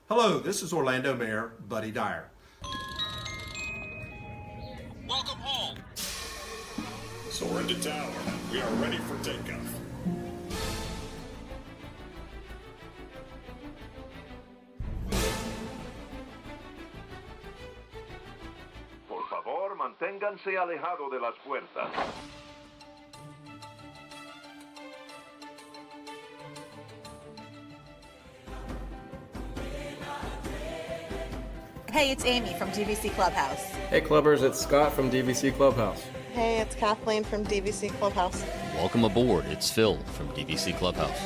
Hello, this is Orlando Mayor Buddy Dyer. Welcome home. Soaring to tower. We are ready for takeoff. Por favor, manténganse alejado de las puertas. Hey, it's Amy from DVC Clubhouse. Hey Clubbers, it's Scott from DVC Clubhouse. Hey, it's Kathleen from DVC Clubhouse. Welcome aboard. It's Phil from DVC Clubhouse.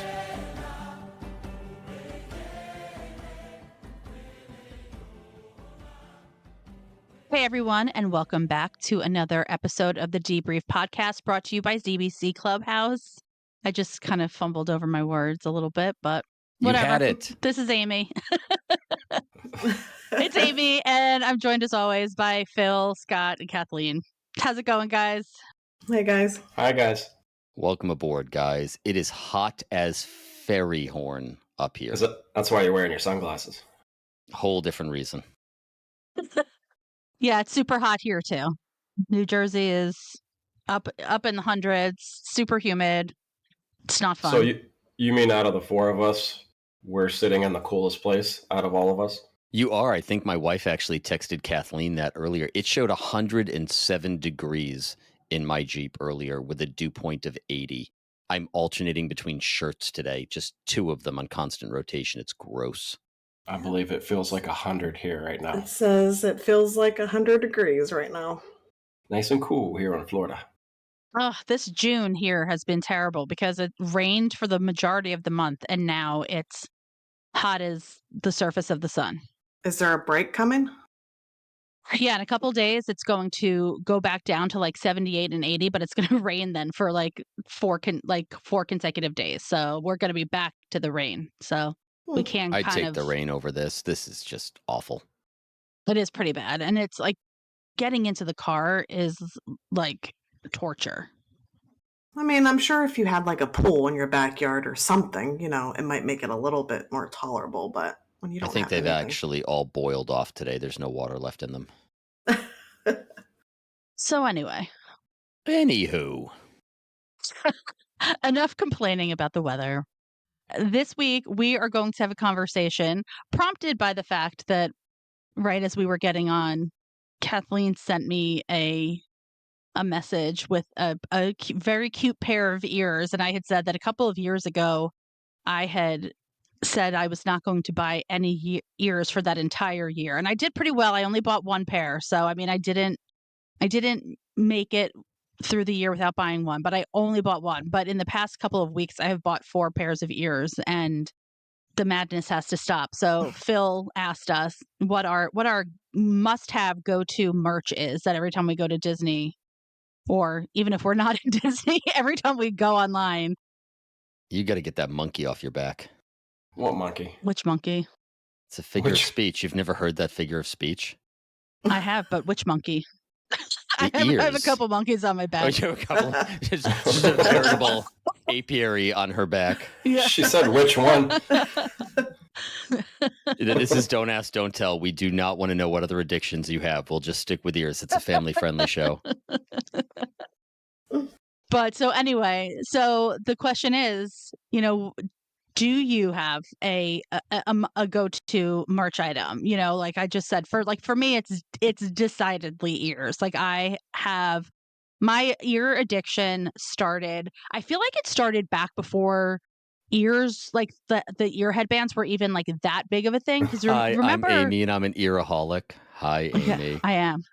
Hey everyone, and welcome back to another episode of the Debrief podcast brought to you by DVC Clubhouse. I just kind of fumbled over my words a little bit, but whatever. You had it. This is Amy. It's Amy, and I'm joined as always by Phil, Scott, and Kathleen. How's it going, guys? Hey, guys. Hi guys. Welcome aboard, guys. It is hot as fairy horn up here. That's why you're wearing your sunglasses. Whole different reason. Yeah, it's super hot here too. New Jersey is up in the hundreds, super humid. It's not fun. So you mean out of the four of us, we're sitting in the coolest place out of all of us? You are. I think my wife actually texted Kathleen that earlier. It showed 107 degrees in my Jeep earlier with a dew point of 80. I'm alternating between shirts today, just two of them on constant rotation. It's gross. I believe it feels like 100 here right now. It says it feels like 100 degrees right now. Nice and cool here in Florida. Oh, this June here has been terrible because it rained for the majority of the month, and now it's hot as the surface of the sun. Is there a break coming? Yeah, in a couple days, it's going to go back down to like 78 and 80, but it's going to rain then for like four consecutive days. So we're going to be back to the rain. So we can I'd kind take of the rain over this. This is just awful. It is pretty bad, and it's like getting into the car is like torture. I mean, I'm sure if you had like a pool in your backyard or something, it might make it a little bit more tolerable, but when you don't I think have they've anything. actually all boiled off today. There's no water left in them. So anyway, Anywho, enough complaining about the weather. This week, we are going to have a conversation prompted by the fact that right as we were getting on, Kathleen sent me a message with a very cute pair of ears. And I had said that a couple of years ago, I had said I was not going to buy any ears for that entire year. And I did pretty well. I only bought one pair. So, I mean, I didn't make it through the year without buying one, but I only bought one. But in the past couple of weeks, I have bought 4 pairs of ears, and the madness has to stop. So Phil asked us what our must-have go-to merch is that every time we go to Disney, or even if we're not in Disney, every time we go online. you got to get that monkey off your back. What monkey? Which monkey? It's a figure of Which- speech. You've never heard that figure of speech? I have, but which monkey? I The have a ears. couple monkeys on my Oh, back. you have a couple. Just a veritable apiary on her back. Yeah. She said which one? This is Don't Ask, Don't Tell. We do not want to know what other addictions you have. We'll just stick with ears. It's a family-friendly show. But so anyway, so the question is, do you have a go-to merch item? Like I just said, for me, it's decidedly ears. Like I have my ear addiction started. I feel like it started back before ears, like the ear headbands were even like that big of a thing. Because Hi, remember, I'm Amy, and I'm an earaholic. Hi, Amy. Yeah, I am.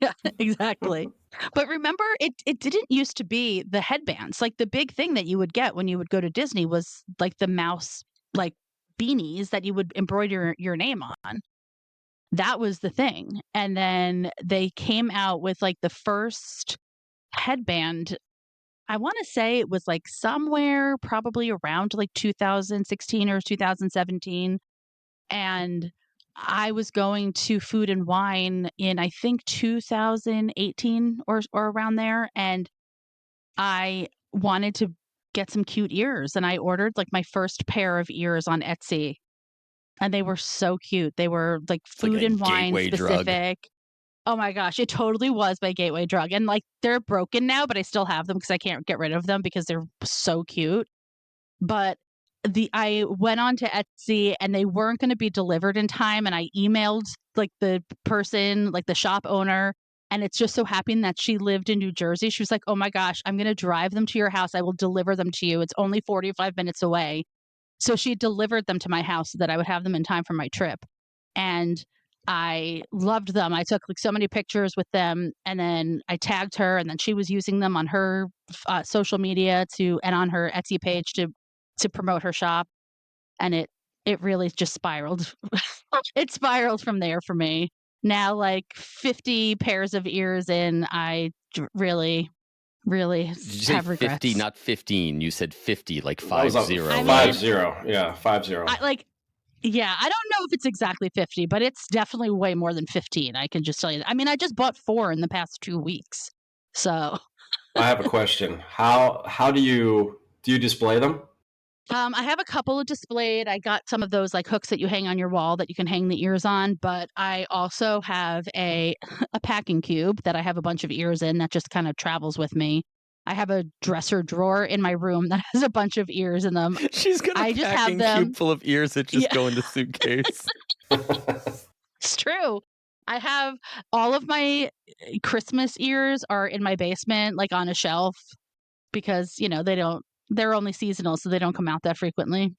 Yeah, exactly. But remember, it didn't used to be the headbands. Like the big thing that you would get when you would go to Disney was like the mouse like beanies that you would embroider your name on. That was the thing. And then they came out with like the first headband. I want to say it was like somewhere probably around like 2016 or 2017. And I was going to Food and Wine in, I think, 2018 or around there. And I wanted to get some cute ears. And I ordered like my first pair of ears on Etsy. and they were so cute. They were like like food a and wine gateway drug. specific. Oh my gosh, it totally was my gateway drug. And like they're broken now, but I still have them because I can't get rid of them because they're so cute. But I went on to Etsy and they weren't going to be delivered in time, and I emailed like the person, like the shop owner, and it's just so happened that she lived in New Jersey. She was like, "Oh my gosh, I'm going to drive them to your house. I will deliver them to you. It's only 45 minutes away." So she delivered them to my house so that I would have them in time for my trip. And I loved them. I took like so many pictures with them, and then I tagged her, and then she was using them on her social media and on her Etsy page to promote her shop, and it really just spiraled. It spiraled from there for me. Now, like 50 pairs of ears in, I really Did you say have regrets. 50, not 15? You said 50, like That was 50. I mean- 5-0. Yeah, 5-0. Yeah, I don't know if it's exactly 50, but it's definitely way more than 15. I can just tell you that. I mean, I just bought 4 in the past 2 weeks. So I have a question. How do you display them? I have a couple displayed. I got some of those like hooks that you hang on your wall that you can hang the ears on, but I also have a packing cube that I have a bunch of ears in that just kind of travels with me. I have a dresser drawer in my room that has a bunch of ears in them. She's got a I just have packing them- cube full of ears that just Yeah. go in the suitcase. It's true. I have all of my Christmas ears are in my basement, like on a shelf, because they're only seasonal, so they don't come out that frequently.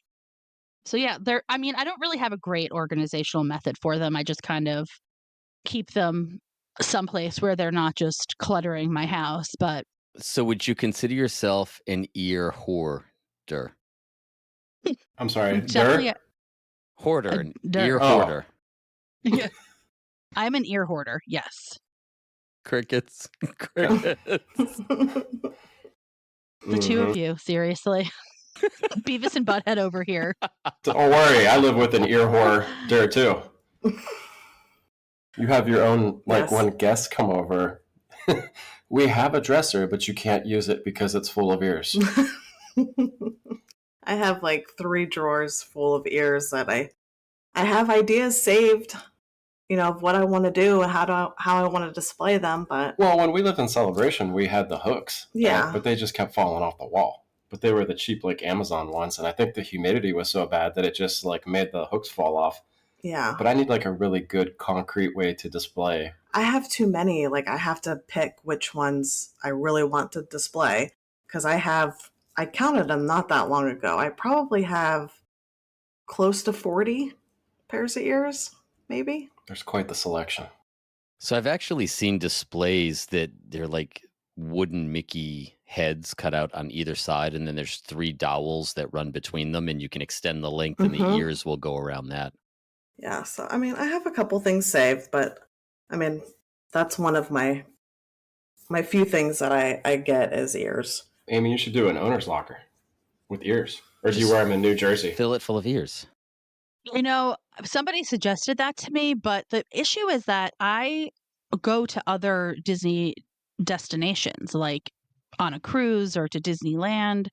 So yeah, I don't really have a great organizational method for them. I just kind of keep them someplace where they're not just cluttering my house. But So would you consider yourself an ear hoarder? I'm sorry. definitely, Dirt? Hoarder, A an dirt. ear Oh. hoarder. I'm an ear hoarder. Yes. Crickets. Crickets. The two Mhm. of you, seriously. Beavis and Butthead over here. Don't worry, I live with an ear whore there too. You have your own, like Yes. when guests come over, we have a dresser, but you can't use it because it's full of ears. I have like 3 drawers full of ears that I have ideas saved, of what I want to do and how I want to display them, but Well, when we lived in Celebration, we had the hooks. Yeah. But they just kept falling off the wall. But they were the cheap, like, Amazon ones, and I think the humidity was so bad that it just, like, made the hooks fall off. yeah. But I need, like, a really good concrete way to display. I have too many. Like I have to pick which ones I really want to display because I counted them not that long ago. I probably have close to 40 pairs of ears, maybe. There's quite the selection. So I've actually seen displays that they're like wooden Mickey heads cut out on either side, and then there's 3 dowels that run between them, and you can extend the length, and the Mhm. ears will go around that. Yeah, so I have a couple things saved, but that's one of my few things that I get is ears. Amy, you should do an owner's locker with ears. Or do you Just wear them in New Jersey? Fill it full of ears. Somebody suggested that to me, but the issue is that I go to other Disney destinations, like on a cruise or to Disneyland,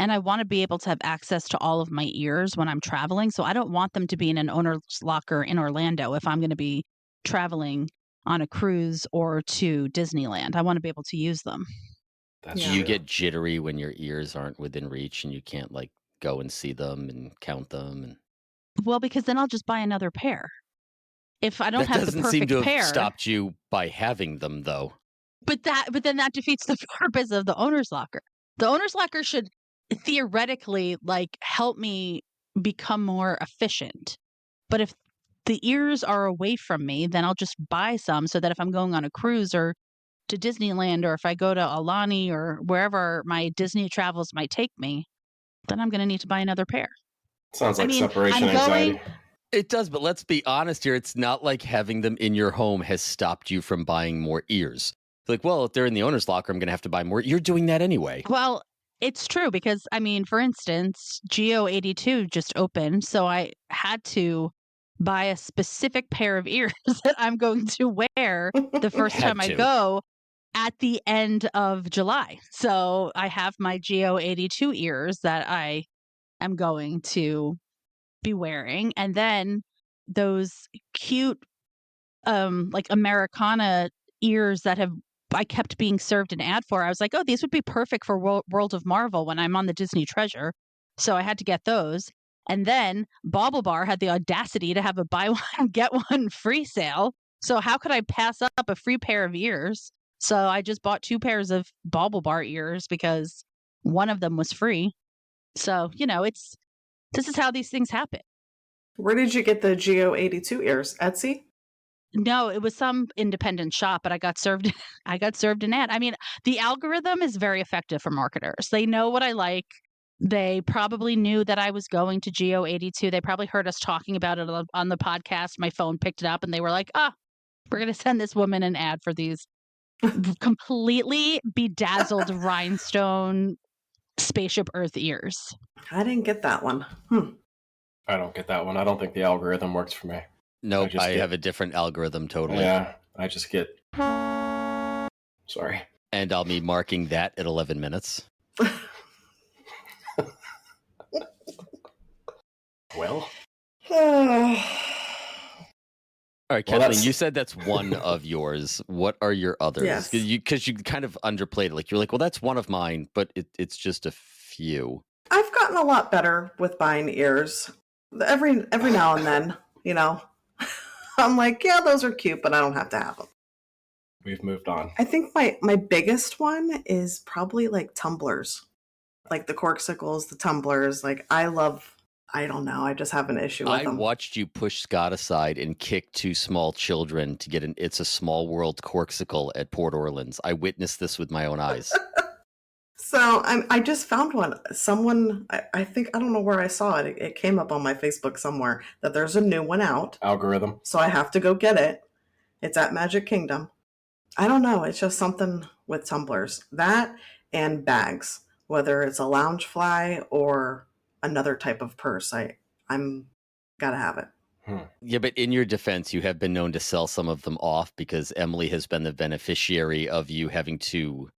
and I want to be able to have access to all of my ears when I'm traveling. So I don't want them to be in an owner's locker in Orlando if I'm going to be traveling on a cruise or to Disneyland. I want to be able to use them. That's Yeah. Do you true. get jittery when your ears aren't within reach and you can't like go and see them and count them? And Well, because then I'll just buy another pair. If I don't that have the doesn't perfect seem to have pair, stopped you by having them, though. but then that defeats the purpose of the owner's locker. The owner's locker should theoretically like help me become more efficient. But if the ears are away from me, then I'll just buy some so that if I'm going on a cruise or to Disneyland, or if I go to Alani or wherever my Disney travels might take me, then I'm going to need to buy another pair. Sounds I like mean, separation I'm anxiety. going- It does, but let's be honest here. It's not like having them in your home has stopped you from buying more ears. It's like, well, if they're in the owner's locker, I'm going to have to buy more. You're doing that anyway. Well, it's true because, for instance, Geo 82 just opened, so I had to buy a specific pair of ears that I'm going to wear the first Had time I to. go at the end of July. So I have my Geo 82 ears that I am going to be wearing. And then those cute like Americana ears that I kept being served an ad for. I was like, oh, these would be perfect for World of Marvel when I'm on the Disney Treasure. So I had to get those. And then Bauble Bar had the audacity to have a buy one, get one free sale. So how could I pass up a free pair of ears? So I just bought 2 pairs of Bauble Bar ears because one of them was free. So, this is how these things happen. Where did you get the Geo 82 ears? Etsy? No, it was some independent shop, but I got served an ad. I mean, the algorithm is very effective for marketers. They know what I like. They probably knew that I was going to Geo 82. They probably heard us talking about it on the podcast. My phone picked it up and they were like, we're going to send this woman an ad for these completely bedazzled rhinestone Spaceship Earth ears. I didn't get that one. I don't get that one. I don't think the algorithm works for me. Nope, I have a different algorithm totally. Yeah, I just get... Sorry. And I'll be marking that at 11 minutes. Well... All right, Well, Kathleen, you said that's one of yours. What are your others? Yes. Because you kind of underplayed it. Like, you're like, well, that's one of mine, but it's just a few. I've gotten a lot better with buying ears. Every now and then, I'm like, yeah, those are cute, but I don't have to have them. We've moved on. I think my biggest one is probably like tumblers, like the corksicles, the tumblers. Like I don't know. I just have an issue with them. I watched you push Scott aside and kick 2 small children to get an It's a Small World corksicle at Port Orleans. I witnessed this with my own eyes. So I just found one. Someone, I think, I don't know where I saw it. It came up on my Facebook somewhere that there's a new one out. Algorithm. So I have to go get it. It's at Magic Kingdom. I don't know. It's just something with tumblers. That and bags, whether it's a Loungefly or another type of purse. I'm gotta have it. Yeah, but in your defense, you have been known to sell some of them off because Emily has been the beneficiary of you having to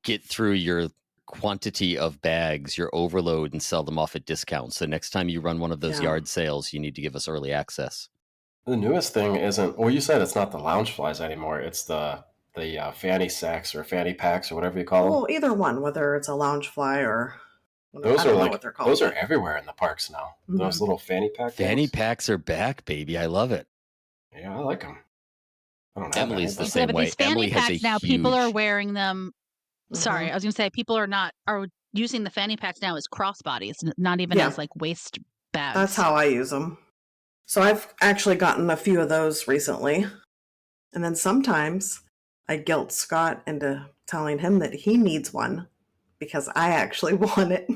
get through your quantity of bags, your overload, and sell them off at discounts. So next time you run one of those yard sales, you need to give us early access. The newest thing isn't... Well, you said it's not the Loungeflies anymore. It's the fanny sacks or fanny packs or whatever you call them. Well, either one, whether it's a Loungefly or... Those I don't are know like what they're called. those are everywhere in the parks now. Mhm. Those little fanny pack. Fanny things. packs are back, baby. I love it. Yeah, I like them. I don't have Emily's any, the but- same but way. these fanny Emily has packs a now, people are huge- wearing them. Sorry, Mhm. I was going to say people are using the fanny packs now as crossbodies, not even Yeah. as like waist bags. That's how I use them. So I've actually gotten a few of those recently. And then sometimes I guilt Scott into telling him that he needs one because I actually want it.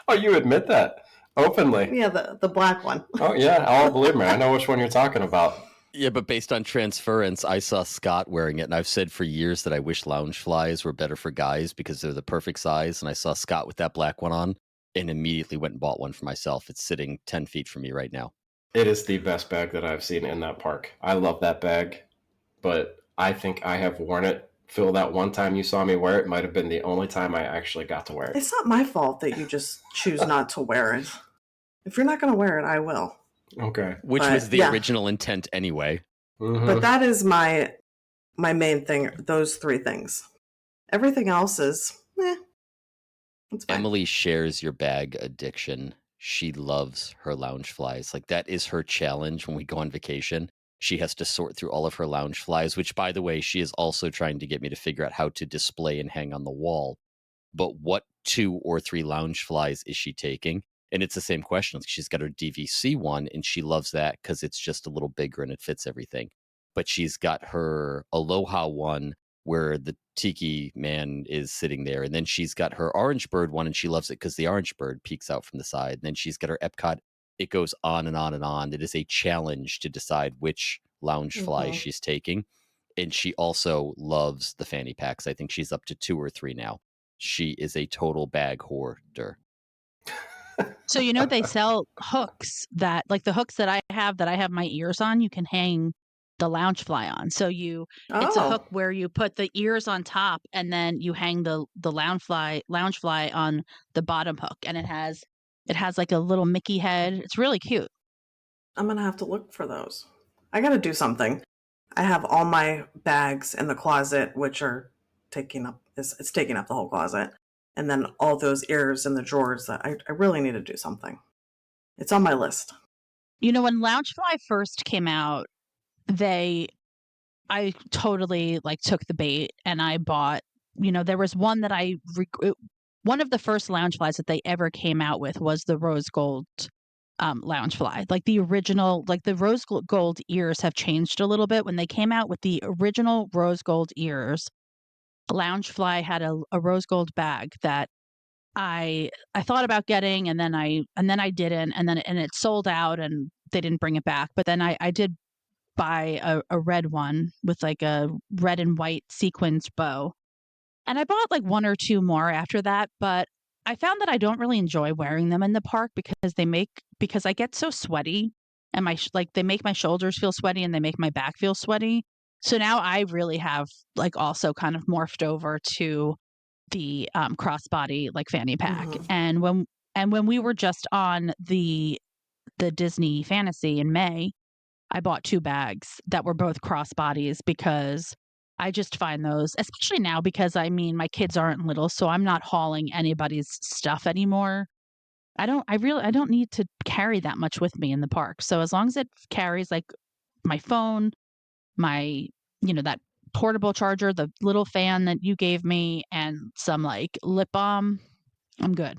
Oh, you admit that openly? Yeah, the black one. Oh yeah, oh believe me, I know which one you're talking about. Yeah, but based on transference, I saw Scott wearing it, and I've said for years that I wish Loungeflies were better for guys because they're the perfect size, and I saw Scott with that black one on and immediately went and bought one for myself. It's sitting 10 feet from me right now. It is the best bag that I've seen in that park. I love that bag, but I think I have worn it. Phil, that one time you saw me wear it might have been the only time I actually got to wear it. It's not my fault that you just choose not to wear it. If you're not going to wear it, I will. Okay. Which But, was the yeah. original intent anyway. Mhm. But that is my main thing, those 3 things. Everything else is, it's fine. Emily shares your bag addiction. She loves her Loungeflies. Like, that is her challenge when we go on vacation. She has to sort through all of her Loungeflies, which, by the way, she is also trying to get me to figure out how to display and hang on the wall. But what 2 or 3 Loungeflies is she taking? And it's the same question. She's got her DVC one, and she loves that because it's just a little bigger and it fits everything. But she's got her Aloha one where the tiki man is sitting there. And then she's got her Orange Bird one, and she loves it because the orange bird peeks out from the side. And then she's got her Epcot. It goes on and on and on. It is a challenge to decide which Loungefly Mhm. she's taking. And she also loves the fanny packs. I think she's up to 2 or 3 now. She is a total bag hoarder. So they sell hooks that, like the hooks that I have my ears on, you can hang the Loungefly on. So it's a hook where you put the ears on top and then you hang the Loungefly on the bottom hook, and it has It has like a little Mickey head. It's really cute. I'm gonna have to look for those. I gotta do something. I have all my bags in the closet, which are taking up it's taking up the whole closet, and then all those ears in the drawers. That I really need to do something. It's on my list. You know, when Loungefly first came out, I totally like took the bait and I bought, there was one that one of the first Loungeflies that they ever came out with was the rose gold Loungefly. Like the original, like the rose gold ears have changed a little bit. When they came out with the original rose gold ears, Loungefly had a rose gold bag that I thought about getting, and then I didn't, and it sold out and they didn't bring it back. But then I did buy a red one with like a red and white sequins bow. And I bought like one or two more after that, but I found that I don't really enjoy wearing them in the park because I get so sweaty and they make my shoulders feel sweaty and they make my back feel sweaty. So now I really have like also kind of morphed over to the crossbody like fanny pack. And when we were just on the Disney Fantasy in May, I bought 2 bags that were both crossbodies because I just find those, especially now because my kids aren't little, so I'm not hauling anybody's stuff anymore. I don't need to carry that much with me in the park. So as long as it carries like my phone, my, that portable charger, the little fan that you gave me, and some like lip balm, I'm good.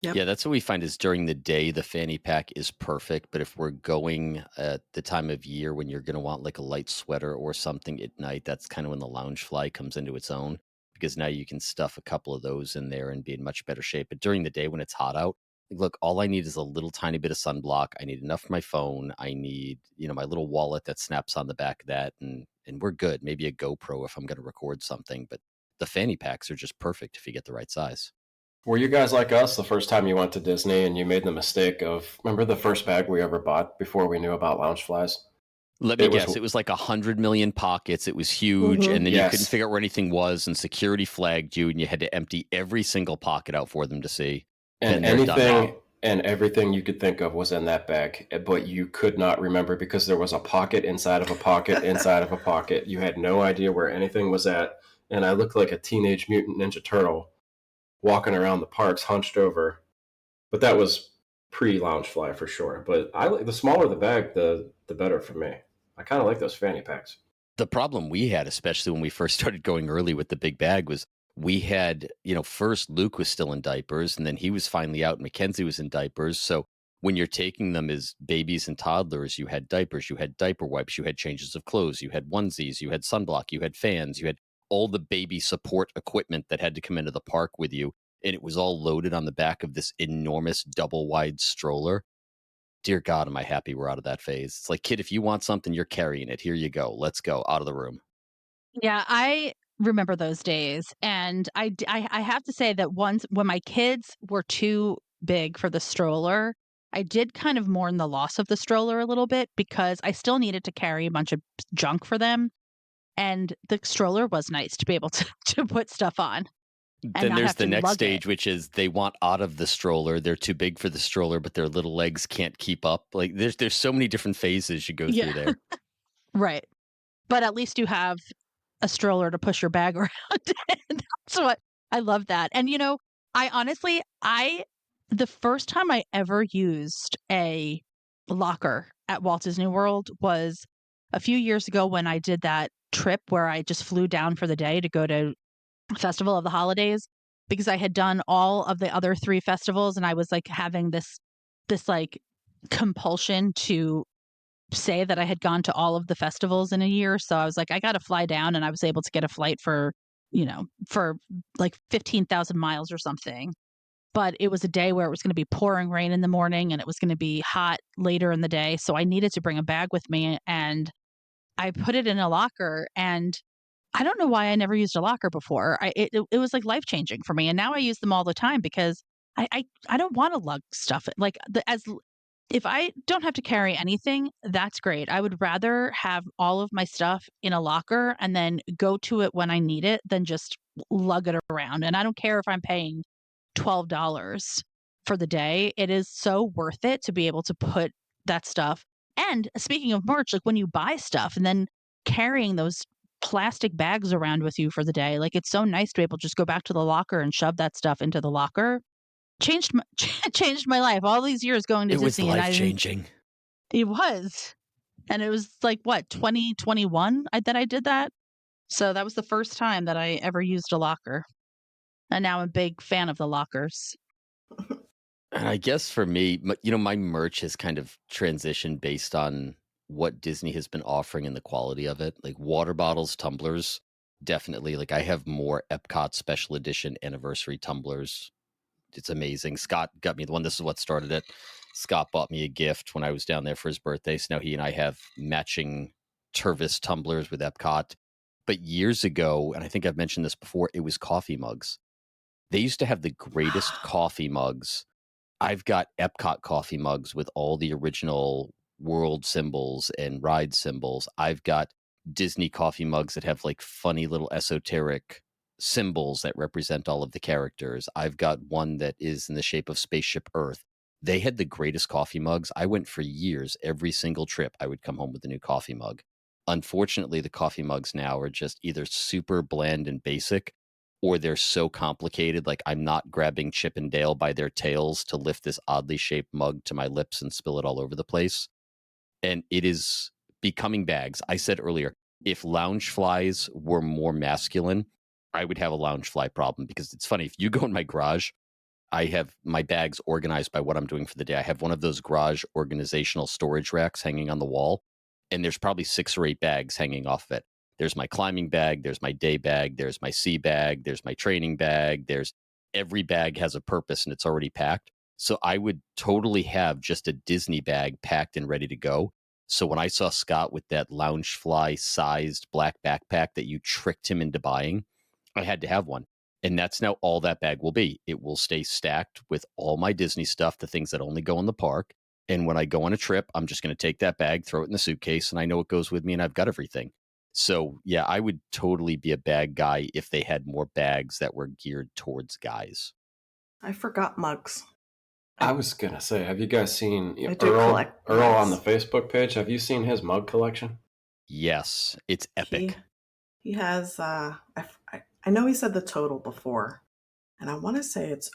Yep. Yeah, that's what we find is during the day, the fanny pack is perfect. But if we're going at the time of year when you're going to want like a light sweater or something at night, that's kind of when the Loungefly comes into its own because now you can stuff a couple of those in there and be in much better shape. But during the day when it's hot out, look, all I need is a little tiny bit of sunblock. I need enough for my phone. I need, my little wallet that snaps on the back of that, and we're good. Maybe a GoPro if I'm going to record something. But the fanny packs are just perfect if you get the right size. Were you guys like us the first time you went to Disney and you made the mistake of, remember the first bag we ever bought before we knew about Loungeflies? Let me guess. It was like 100 million pockets. It was huge. And then you couldn't figure out where anything was, and security flagged you, and you had to empty every single pocket out for them to see. And everything you could think of was in that bag, but you could not remember because there was a pocket inside of a pocket inside of a pocket. You had no idea where anything was at. And I looked like a Teenage Mutant Ninja Turtle walking around the parks hunched over. But that was pre-Loungefly for sure. But the smaller the bag, the better for me. I kind of like those fanny packs. The problem we had, especially when we first started going early with the big bag, was we had, first Luke was still in diapers, and then he was finally out, and Mackenzie was in diapers. So when you're taking them as babies and toddlers, you had diapers, you had diaper wipes, you had changes of clothes, you had onesies, you had sunblock, you had fans, you had all the baby support equipment that had to come into the park with you. And it was all loaded on the back of this enormous double wide stroller. Dear God, am I happy we're out of that phase. It's like, kid, if you want something, you're carrying it. Here you go. Let's go out of the room. Yeah, I remember those days. And I have to say that once when my kids were too big for the stroller, I did kind of mourn the loss of the stroller a little bit because I still needed to carry a bunch of junk for them. And the stroller was nice to be able to put stuff on. Then there's the next stage, which is they want out of the stroller. They're too big for the stroller, but their little legs can't keep up. Like there's so many different phases you go through there. Right. But at least you have a stroller to push your bag around. That's what I love that. And I honestly, the first time I ever used a locker at Walt Disney World was a few years ago when I did that trip where I just flew down for the day to go to Festival of the Holidays, because I had done all of the other 3 festivals and I was like having this like compulsion to say that I had gone to all of the festivals in a year. So I was like, I got to fly down, and I was able to get a flight for like 15,000 miles or something. But it was a day where it was going to be pouring rain in the morning and it was going to be hot later in the day. So I needed to bring a bag with me, and I put it in a locker, and I don't know why I never used a locker before. It was like life-changing for me. And now I use them all the time because I don't want to lug stuff. Like if I don't have to carry anything, that's great. I would rather have all of my stuff in a locker and then go to it when I need it than just lug it around. And I don't care if I'm paying $12 for the day, it is so worth it to be able to put that stuff. And speaking of merch, like when you buy stuff and then carrying those plastic bags around with you for the day, like it's so nice to be able to just go back to the locker and shove that stuff into the locker. Changed my, changed my life. All these years going to It was Disney, and life changing. it was, and it was like what 2021 that I did that. So that was the first time that I ever used a locker, and now I'm a big fan of the lockers. And I guess for me, my merch has kind of transitioned based on what Disney has been offering and the quality of it. Like water bottles, tumblers, definitely. Like I have more Epcot special edition anniversary tumblers. It's amazing. Scott got me the one. This is what started it. Scott bought me a gift when I was down there for his birthday. So now he and I have matching Tervis tumblers with Epcot. But years ago, and I think I've mentioned this before, it was coffee mugs. They used to have the greatest coffee mugs. I've got Epcot coffee mugs with all the original world symbols and ride symbols. I've got Disney coffee mugs that have like funny little esoteric symbols that represent all of the characters. I've got one that is in the shape of Spaceship Earth. They had the greatest coffee mugs. I went for years. Every single trip, I would come home with a new coffee mug. Unfortunately, the coffee mugs now are just either super bland and basic, or they're so complicated, like I'm not grabbing Chip and Dale by their tails to lift this oddly shaped mug to my lips and spill it all over the place. And it is becoming bags. I said earlier, if Loungeflies were more masculine, I would have a Loungefly problem, because it's funny. If you go in my garage, I have my bags organized by what I'm doing for the day. I have one of those garage organizational storage racks hanging on the wall, and there's probably 6 or 8 bags hanging off of it. There's my climbing bag, there's my day bag, there's my sea bag, there's my training bag, every bag has a purpose and it's already packed. So I would totally have just a Disney bag packed and ready to go. So when I saw Scott with that Loungefly sized black backpack that you tricked him into buying, I had to have one. And that's now all that bag will be. It will stay stacked with all my Disney stuff, the things that only go in the park. And when I go on a trip, I'm just going to take that bag, throw it in the suitcase, and I know it goes with me and I've got everything. So, yeah, I would totally be a bag guy if they had more bags that were geared towards guys. I forgot mugs. I was going to say, have you guys seen I do collect Earl on the mugs. Facebook page? Have you seen his mug collection? Yes, it's epic. He has, I know he said the total before, and I want to say it's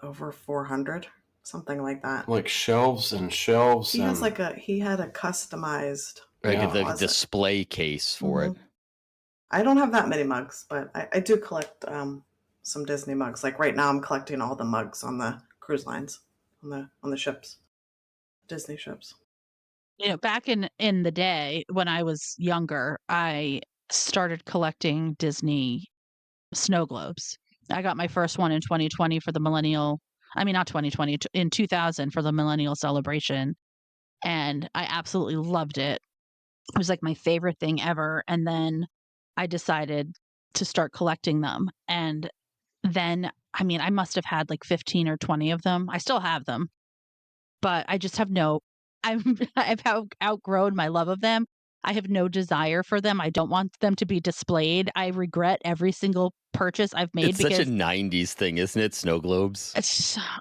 over 400, something like that. Like shelves and shelves. He has he had a customized the display case for it. I don't have that many mugs, but I do collect some Disney mugs. Like right now, I'm collecting all the mugs on the cruise lines, on the ships, Disney ships. You know, back in the day when I was younger, I started collecting Disney snow globes. I got my first one in 2020 for the millennial. I mean, not 2020, in 2000 for the millennial celebration, and I absolutely loved it. It was like my favorite thing ever. And then I decided to start collecting them. And then, I mean, I must have had like 15 or 20 of them. I still have them, but I just have I've outgrown my love of them. I have no desire for them. I don't want them to be displayed. I regret every single purchase I've made. It's such a 90s thing, isn't it? Snow globes.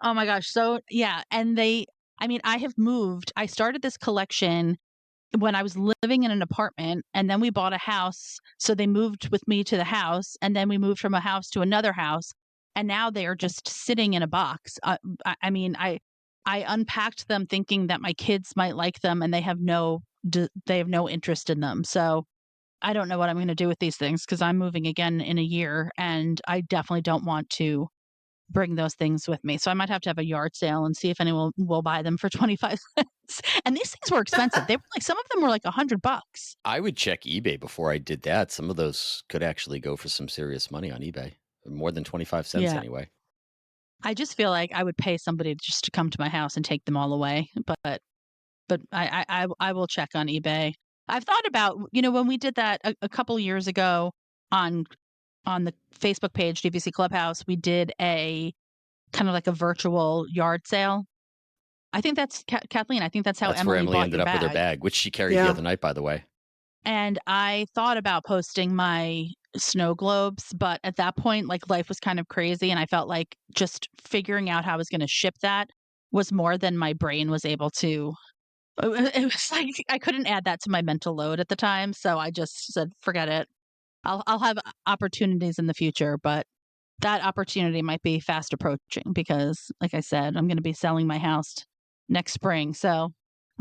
Oh my gosh. So yeah. And I have moved. I started this collection when I was living in an apartment, and then we bought a house. So they moved with me to the house, and then we moved from a house to another house, and now they are just sitting in a box. I unpacked them thinking that my kids might like them, and they have no interest in them. So I don't know what I'm going to do with these things, because I'm moving again in a year, and I definitely don't want to bring those things with me. So I might have to have a yard sale and see if anyone will buy them for 25 cents. And these things were expensive. They were like, some of them were like $100. I would check eBay before I did that. Some of those could actually go for some serious money on eBay. More than 25 cents anyway. I just feel like I would pay somebody just to come to my house and take them all away. But I will check on eBay. I've thought about, when we did that a couple years ago on the Facebook page, DVC Clubhouse, we did a kind of like a virtual yard sale. I think that's Kathleen. I think that's how Emily bought ended your up with her bag, which she carried the other night, by the way. And I thought about posting my snow globes, but at that point, like, life was kind of crazy, and I felt like just figuring out how I was gonna ship that was more than my brain was able to it was like I couldn't add that to my mental load at the time, so I just said, "Forget it. I'll have opportunities in the future," but that opportunity might be fast approaching because, like I said, I'm gonna be selling my house next spring, so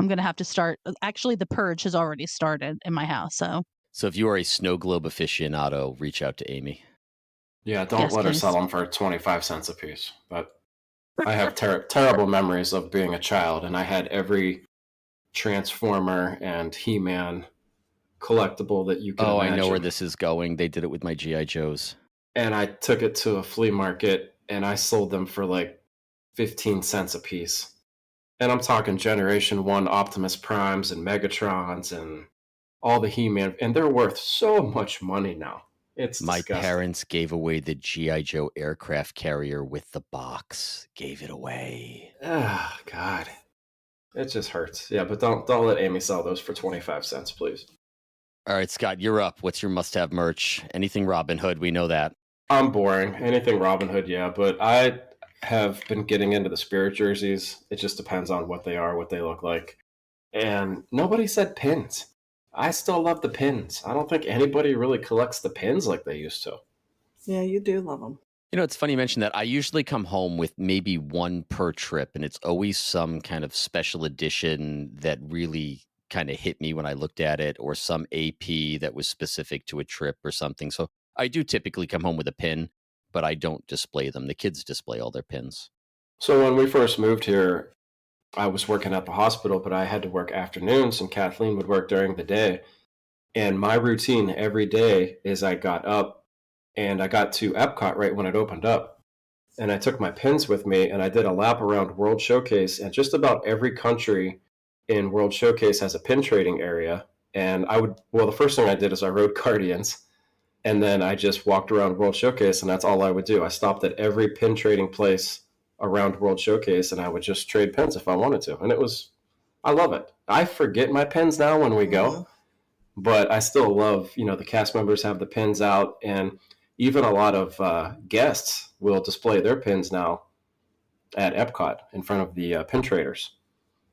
I'm gonna have to start actually, the purge has already started in my house, so So if you are a snow globe aficionado, reach out to Amy. Yeah, don't yes, let her please. sell them for 25 cents a piece. But I have terrible memories of being a child, and I had every Transformer and He-Man collectible that you could Oh, imagine. I know where this is going. They did it with my GI Joes. And I took it to a flea market, and I sold them for like 15 cents a piece. And I'm talking Generation 1 Optimus Primes and Megatrons and all the He-Man, and they're worth so much money now. It's My disgusting. parents gave away the GI Joe aircraft carrier with the box. Gave it away. Oh, God. It just hurts. Yeah, but don't let Amy sell those for 25 cents, please. All right, Scott, you're up. What's your must-have merch? Anything Robin Hood, we know that. I'm boring. Anything Robin Hood, yeah, but I have been getting into the spirit jerseys. It just depends on what they are, what they look like. And nobody said pins. I still love the pins. I don't think anybody really collects the pins like they used to. Yeah, you do love them. You know, it's funny you mention that. I usually come home with maybe one per trip, and it's always some kind of special edition that really kind of hit me when I looked at it, or some AP that was specific to a trip or something. So I do typically come home with a pin, but I don't display them. The kids display all their pins. So when we first moved here, I was working at the hospital, but I had to work afternoons, and Kathleen would work during the day. And my routine every day is I got up and I got to Epcot right when it opened up. And I took my pins with me and I did a lap around World Showcase. And just about every country in World Showcase has a pin trading area. And the first thing I did is I rode Guardians. And then I just walked around World Showcase, and that's all I would do. I stopped at every pin trading place around World Showcase, and I would just trade pins if I wanted to. And I love it. I forget my pins now when we go, but I still love, the cast members have the pins out, and even a lot of guests will display their pins now at Epcot in front of the pin traders.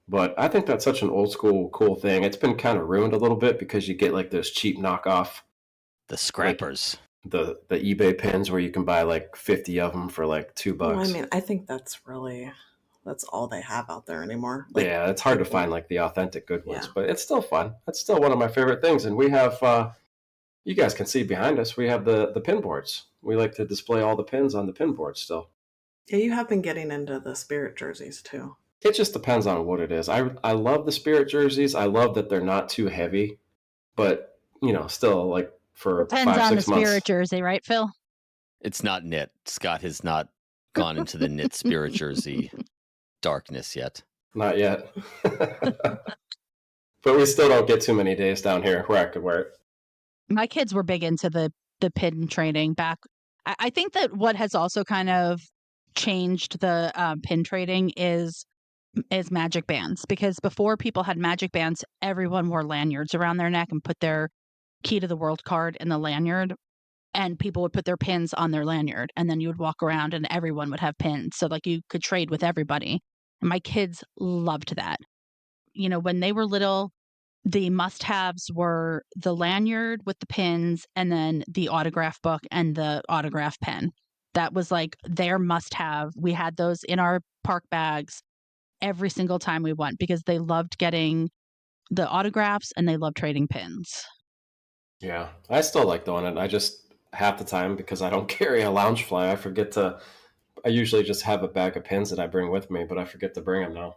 But I think that's such an old school, cool thing. It's been kind of ruined a little bit because you get like those cheap knockoff, The scrappers. the eBay pins where you can buy like 50 of them for like $2. Well, I mean, I think that's all they have out there anymore. Like, Yeah, it's hard to find like the authentic good ones, but it's still fun. That's still one of my favorite things. And we have, you guys can see behind us, we have the pin boards. We like to display all the pins on the pin board still. Yeah, you have been getting into the spirit jerseys too. It just depends on what it is. I love the spirit jerseys. I love that they're not too heavy, but still like for Depends 5-6 on the months. spirit jersey, right, Phil? It's not knit. Scott has not gone into the knit spirit jersey darkness yet. Not yet. But we still don't get too many days down here where I could wear it. My kids were big into the pin trading back. I think that what has also kind of changed the pin trading is magic bands, because before people had magic bands, everyone wore lanyards around their neck and put their key to the world card in the lanyard, and people would put their pins on their lanyard, and then you would walk around and everyone would have pins, so like you could trade with everybody. And my kids loved that. When they were little, the must-haves were the lanyard with the pins, and then the autograph book and the autograph pen. That was like their must-have. We had those in our park bags every single time we went because they loved getting the autographs and they loved trading pins. Yeah, I still like doing it. I just half the time, because I don't carry a Loungefly, I usually just have a bag of pins that I bring with me, but I forget to bring them now.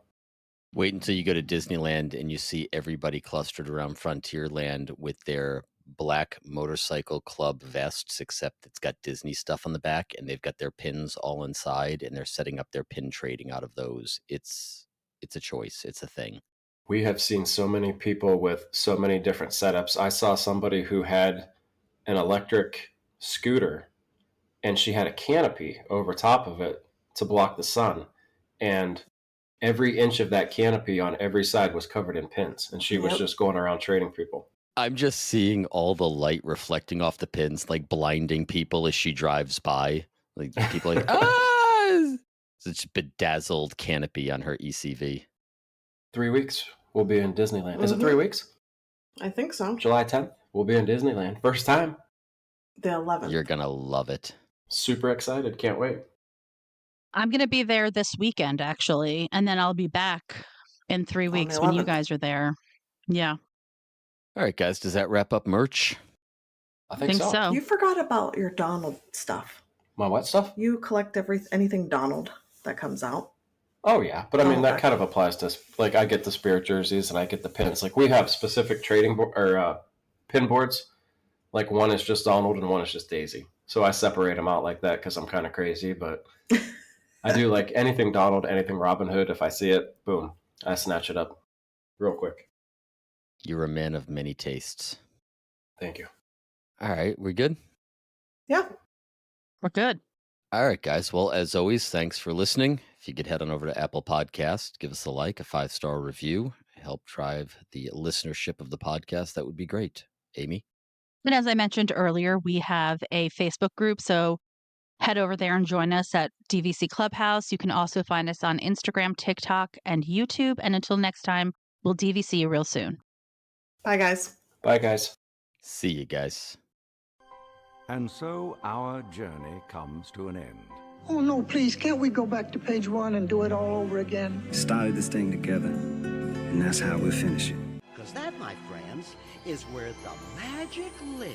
Wait until you go to Disneyland and you see everybody clustered around Frontierland with their black motorcycle club vests, except it's got Disney stuff on the back, and they've got their pins all inside, and they're setting up their pin trading out of those. It's a choice. It's a thing. We have seen so many people with so many different setups. I saw somebody who had an electric scooter, and she had a canopy over top of it to block the sun. And every inch of that canopy on every side was covered in pins. And she was just going around trading people. I'm just seeing all the light reflecting off the pins, like blinding people as she drives by. Like people are like, ah! Such bedazzled canopy on her ECV. 3 weeks, we'll be in Disneyland. Is it 3 weeks? I think so. July 10th, we'll be in Disneyland. First time. The 11th. You're gonna love it. Super excited. Can't wait. I'm going to be there this weekend, actually, and then I'll be back in 3 weeks when you 11th. guys are there. Yeah, All right, guys, does that wrap up merch? I I think, think so. so. You forgot about your Donald stuff. My what stuff? You collect anything Donald that comes out. Oh, yeah. But I mean, Oh, that okay. kind of applies to, like, I get the Spirit jerseys and I get the pins. Like, we have specific pin boards. Like, one is just Donald and one is just Daisy. So I separate them out like that because I'm kind of crazy. But I do, like, anything Donald, anything Robin Hood. If I see it, boom, I snatch it up real quick. You're a man of many tastes. Thank you. All right, we good? Yeah. We're good. All right, guys. Well, as always, thanks for listening. If you could head on over to Apple Podcast, give us a like, a 5-star review, help drive the listenership of the podcast, that would be great. Amy? And as I mentioned earlier, we have a Facebook group, so head over there and join us at DVC Clubhouse. You can also find us on Instagram, TikTok, and YouTube. And until next time, we'll DVC you real soon. Bye, guys. Bye, guys. See you guys. And so our journey comes to an end. Oh, no, please, can't we go back to page 1 and do it all over again? Started this thing together, and that's how we'll finish it. Because that, my friends, is where the magic lives.